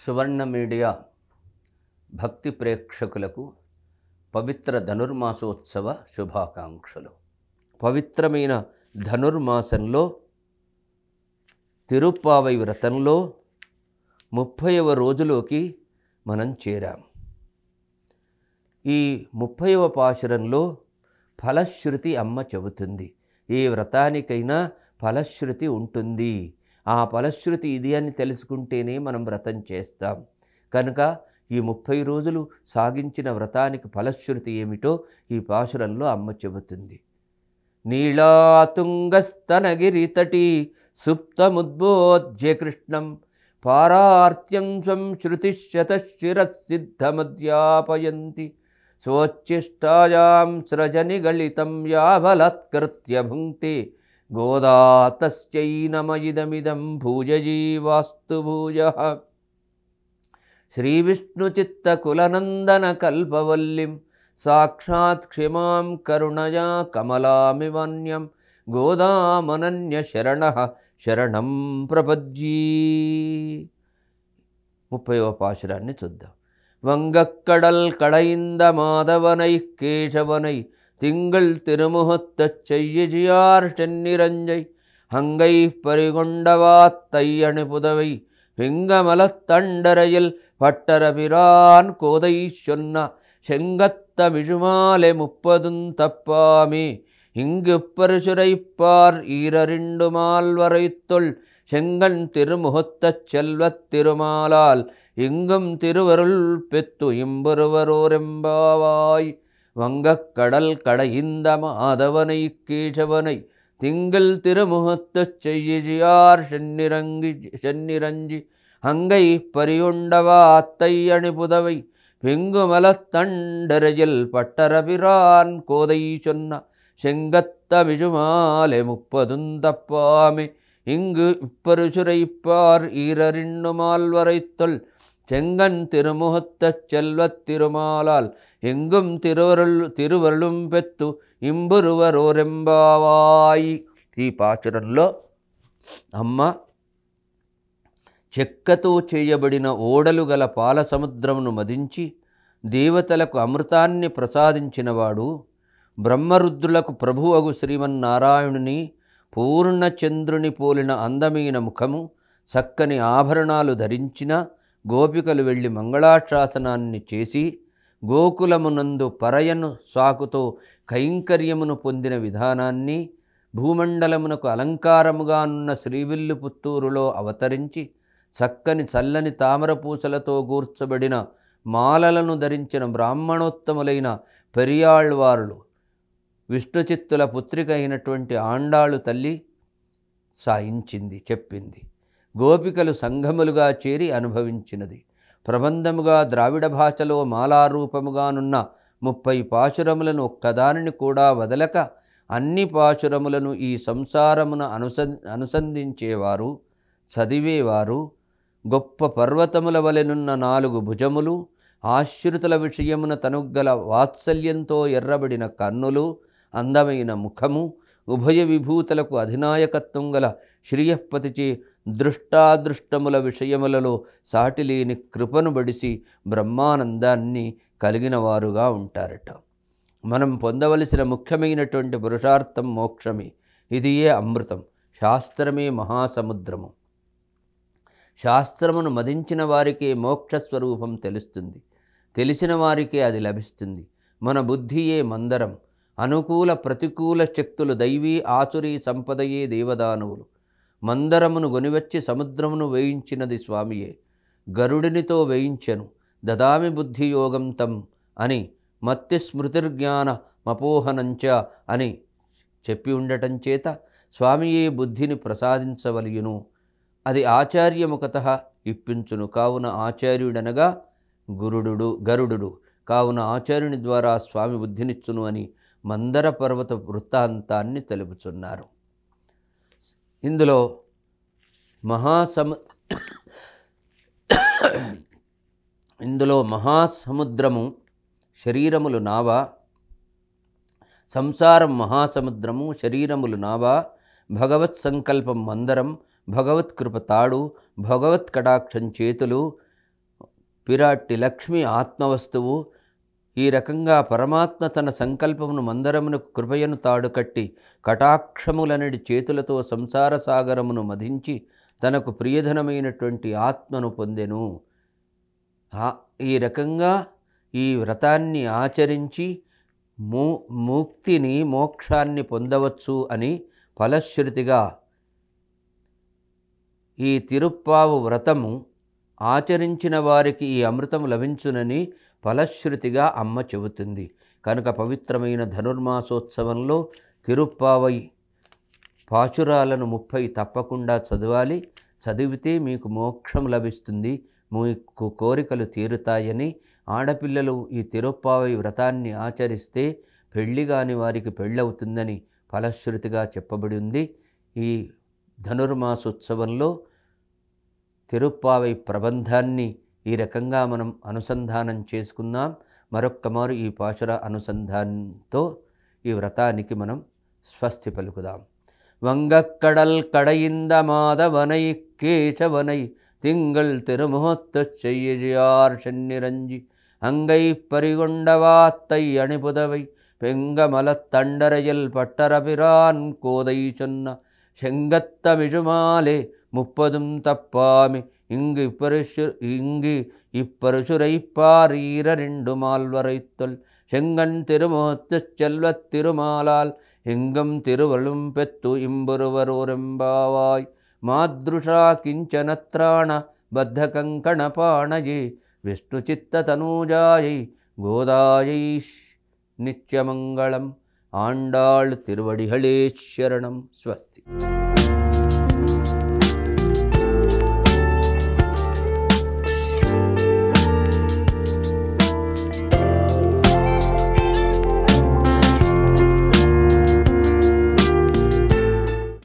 సువర్ణ media భక్తి ప్రేక్షకులకు పవిత్ర ధనుర్మాసోత్సవ శుభాకాంక్షలు. పవిత్రమైన ధనుర్మాసంలో తిరుప్పావై వ్రతంలో 30వ రోజులోకి మనం చేరాం. ఈ 30వ పాశురంలో ఫలశ్రుతి అమ్మ చెబుతుంది. ఏ వ్రతానికైనా ఫలశ్రుతి ఉంటుంది. ఆ ఫలశ్రుతి ఇది అని తెలుసుకుంటేనే మనం వ్రతం చేస్తాం. కనుక ఈ 30 రోజులు సాగించిన వ్రతానికి ఫలశ్రుతి ఏమిటో ఈ పాశురంలో అమ్మ చెబుతుంది. నీళాతుంగస్తనగిరితటి సుప్తముద్బోధ్య కృష్ణం పారార్త్యం స్వం శృతిశతశిరసిద్ధమధ్యాపయంతి స్వోచ్ఛిష్టాయాం సృజనిగళితం యాబలత్కృత్య భుంక్తే గోదా తస్యై నమయిదమిదం భూయజీవాస్తు భూయః. శ్రీవిష్ణుచిత్తకులనందన కల్పవల్లిం సాక్షాత్ క్షమాం కరుణయా కమలామివన్యం గోదామనన్య శరణః శరణం ప్రపజ్యే. 30వ పాశురాన్ని చూద్దాం. வங்கக்கடல் கடைந்த மாதவனை கேசவனை திங்கள் திருமுகத்தச் செய்யஜியார் சென்னிரஞ்சை அங்கை பறிகொண்டவாத்தையணி புதவை வெங்கமலத்தண்டரையில் பட்டரபிரான் கோதை சொன்ன செங்கத்த மிழுமாலை 30 தப்பாமே இங்கு பரிசுரைப்பார் ஈரரிண்டு மால்வரைத்துள் செங்கன் திருமுகத்தச் செல்வத் திருமாலால் எங்கும் திருவருள் பெத்து இம்பொருவரோரெம்பாவாய். வங்கக்கடல் கடைந்த மாதவனை கேசவனை திங்கள் திருமுகத்தச் செய்யார் சென்னிரஞ்சி அங்கை பறியுண்டவா அத்தையணி புதவை வெங்குமலத்தண்டரையில் பட்டரபிரான் கோதை சொன்ன செங்கத்த மிழுமாலை 30 தப்பாமே இங்கு இப்பருசுரைப்பார் ஈரரிண்டு மால்வரைத்துள் செங்கன் திருமுகத்தச் செல்வத் திருமாலால் எங்கும் திருவருளும் பெత్తు ఇంబురువరోరెంబావాయి. ఈ పాచురంలో అమ్మ చెక్కతో చేయబడిన ఓడలు గల పాల సముద్రమును మదించి దేవతలకు అమృతాన్ని ప్రసాదించినవాడు, బ్రహ్మరుద్రులకు ప్రభువగు శ్రీమన్నారాయణుని పూర్ణచంద్రుని పోలిన అందమైన ముఖము, చక్కని ఆభరణాలు ధరించిన గోపికలు వెళ్ళి మంగళాశాసనాన్ని చేసి గోకులమునందు పరయను సాకుతో కైంకర్యమును పొందిన విధానాన్ని, భూమండలమునకు అలంకారముగానున్న శ్రీవిల్లుపుత్తూరులో అవతరించి చక్కని చల్లని తామరపూసలతో గూర్చబడిన మాలలను ధరించిన బ్రాహ్మణోత్తములైన పెరియాళ్వారులు, విష్ణుచిత్తుల పుత్రిక అయినటువంటి ఆండాళు తల్లి సాయించింది, చెప్పింది. గోపికలు సంఘములుగా చేరి అనుభవించినది. ప్రబంధముగా ద్రావిడ భాషలో మాలారూపముగానున్న 30 పాశురములను ఒక్కదానిని కూడా వదలక అన్ని పాశురములను ఈ సంసారమున అనుసంధించేవారు, చదివేవారు, గొప్ప పర్వతముల వలెనున్న 4 భుజములు, ఆశ్రితుల విషయమున తనుగ్గల వాత్సల్యంతో ఎర్రబడిన కన్నులు, అందమైన ముఖము, ఉభయ విభూతులకు అధినాయకత్వం గల శ్రీయఃపతిచే దృష్టాదృష్టముల విషయములలో సాటిలేని కృపను బడిసి బ్రహ్మానందాన్ని కలిగిన వారుగా ఉంటారట. మనం పొందవలసిన ముఖ్యమైనటువంటి పురుషార్థం మోక్షమే. ఇదియే అమృతం. శాస్త్రమే మహాసముద్రము. శాస్త్రమును మదించిన వారికే మోక్షస్వరూపం తెలుస్తుంది. తెలిసిన వారికే అది లభిస్తుంది. మన బుద్ధియే మందరం. అనుకూల ప్రతికూల శక్తులు దైవీ ఆసురీ సంపదయే దేవదానవులు. మందరమును గొనివచ్చి సముద్రమును వేయించినది స్వామియే. గరుడినితో వేయించెను దదామి బుద్ధియోగం తం అని, మత్తి స్మృతిర్జ్ఞాన మపోహనంచ అని చెప్పి ఉండటం చేత స్వామియే బుద్ధిని ప్రసాదించవలయును. అది ఆచార్యముఖతః ఇప్పించును. కావున ఆచార్యుడనగా గరుడు కావున ఆచార్యుని ద్వారా స్వామి బుద్ధినిచ్చును అని మందర పర్వత వృత్తాంతాన్ని తెలుపుచున్నారు. ఇందులో మహాసముద్రము శరీరములు నావ, సంసారం మహాసముద్రము, శరీరములు నావ, భగవత్ సంకల్పం మందరం, భగవత్ కృప తాడు, భగవత్ కటాక్షం చేతులు, పిరాట్టి లక్ష్మి ఆత్మవస్తువు. ఈ రకంగా పరమాత్మ తన సంకల్పమును మందరమునకు కృపయను తాడుకట్టి కటాక్షములనడి చేతులతో సంసార సాగరమును మధించి తనకు ప్రియధనమైనటువంటి ఆత్మను పొందెను. ఈ రకంగా ఈ వ్రతాన్ని ఆచరించి ముక్తిని మోక్షాన్ని పొందవచ్చు అని ఫలశ్రుతిగా ఈ తిరుప్పావు వ్రతము ఆచరించిన వారికి ఈ అమృతం లభించునని ఫలశ్రుతిగా అమ్మ చెబుతుంది. కనుక పవిత్రమైన ధనుర్మాసోత్సవంలో తిరుప్పావై పాశురాలను 30 తప్పకుండా చదవాలి. చదివితే మీకు మోక్షం లభిస్తుంది, మీకు కోరికలు తీరుతాయని, ఆడపిల్లలు ఈ తిరుప్పావై వ్రతాన్ని ఆచరిస్తే పెళ్లి కాని వారికి పెళ్ళవుతుందని ఫలశ్రుతిగా చెప్పబడి ఉంది. ఈ ధనుర్మాసోత్సవంలో తిరుప్పావై ప్రబంధాన్ని ఈ రకంగా మనం అనుసంధానం చేసుకుందాం. మరొక్కమారు ఈ పాశుర అనుసంధానంతో ఈ వ్రతానికి మనం స్వస్తి పలుకుదాం. வங்கக்கடல் கடைந்த மாதவனை கேசவனை திங்கள் திருமுகத்துச் செய்யார் சென்னிரஞ்சி அங்கை பறிகொண்டவாத்தை அணிபுதவை பெங்கமலத் தண்டரையில் பட்டரபிரான் கோதை சொன்ன செங்கத்தமிழுமாலே 30 தப்பாமி இங்கு இப்பருசுரைப்பார் 2 மால்வரைத்தொல் செங்கன் திருமுகத்துச் செல்வத் திருமாலால் எங்கும் திருவளும் பெத்து இம்புருவரோரெம்பாவாய் மாத்ருஷா கிஞ்சனத்ராண பத்த கங்கணபாணயே விஷ்ணுசித்ததனூஜாயை கோதாயை நித்யமங்கலம். ஆண்டாள் திருவடிகளே சரணம். ஸ்வஸ்தி.